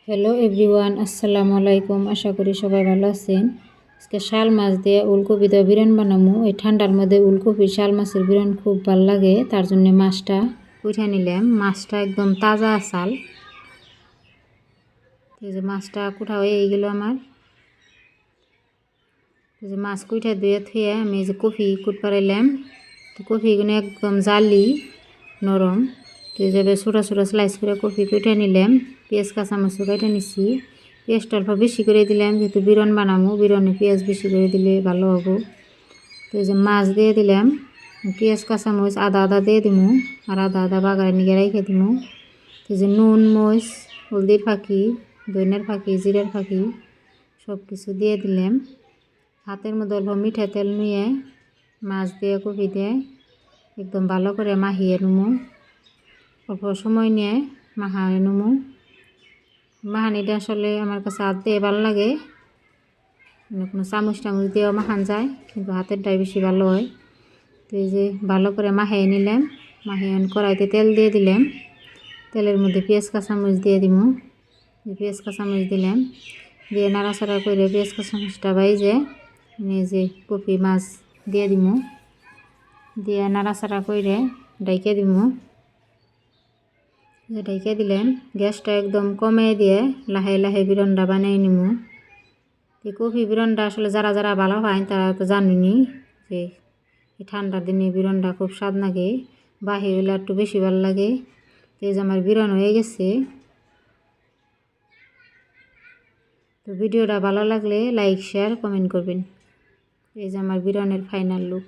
Hello everyone, আসসালামু আলাইকুম। আশা করি সবাই ভালো আছেন। আজকে শাল মাছ দিয়ে উলকপি দিয়ে বিরিয়ানি বানাবো। এই ঠান্ডার মধ্যে উলকপি শাল মাছের বিরিয়ানি খুব ভালো লাগে, তার জন্য মাছটা উঠে নিলাম। মাছটা একদম তাজা আসাল। এই যে মাছটা কুঠা হয়ে গেল আমার। এই যে মাছ কুঠা ধুয়ে থুয়ে আমি এই যে কফি কুট পারাইলাম। তো কফিগুলো একদম জালি নরম। তো এই যাবে ছোটো ছোটো স্লাইস করে কফি কেটে নিলাম। পেঁয়াজ কাঁচামরিচ কেটে নিচ্ছি। পেঁয়াজটা অল্প বেশি করে দিলাম, যেহেতু বিরন বানাবো, বিরনে পেঁয়াজ বেশি করে দিলে ভালো হবো। তো এই যে মাছ দিয়ে দিলাম, পেঁয়াজ কাঁচামরিচ আদা আদা দিয়ে দিব, আর আদা আদা বাগারে নিয়ে রেখে দিব। তো এই যে নুন মরিচ হলদির ফাঁকি, ধনিয়ার ফাঁকি, জিরার ফাঁকি সব কিছু দিয়ে দিলাম। হাতের মধ্যে অল্প মিঠা তেল নিয়ে মাছ দিয়ে কফি দিয়ে একদম ভালো করে মাখিয়ে নেবো। অল্প সময় নিয়ে মাখায় নেবো। মাখানিটা আসলে আমার কাছে হাত দিয়ে ভালো লাগে, কোনো চামচ টামচ দিয়েও মাখান যায়, কিন্তু হাতেরটাই বেশি ভালো হয়। তো এই যে ভালো করে মাখিয়ে নিলাম। মাখিয়ে কড়াইতে তেল দিয়ে দিলাম। তেলের মধ্যে পেঁয়াজ কাঁচামরিচ দিয়ে দিব। পেঁয়াজ কাঁচামরিচ দিলাম, দিয়ে নাড়াচাড়া করে পেঁয়াজ কাঁচামরিচটা বাইজে এই যে কপি মাছ দিয়ে দিব, দিয়ে নাড়াচাড়া করে ডাইকে দিব। ঢেকে দিলেন, গ্যাসটা একদম কমে দিয়ে লাহে লাহে বিরনটা বানিয়ে নিব। এই কফি বিরনটা আসলে যারা যারা ভালো পায় তারা তো জানেনি যে এই ঠান্ডার দিনে বিরনটা খুব স্বাদ লাগে, বাহি হলে একটু বেশি ভালো লাগে। তো এই যে আমার বিরন হয়ে গেছে। তো ভিডিওটা ভালো লাগলে লাইক শেয়ার কমেন্ট করবেন। এই যে আমার বিরনের ফাইনাল লুক।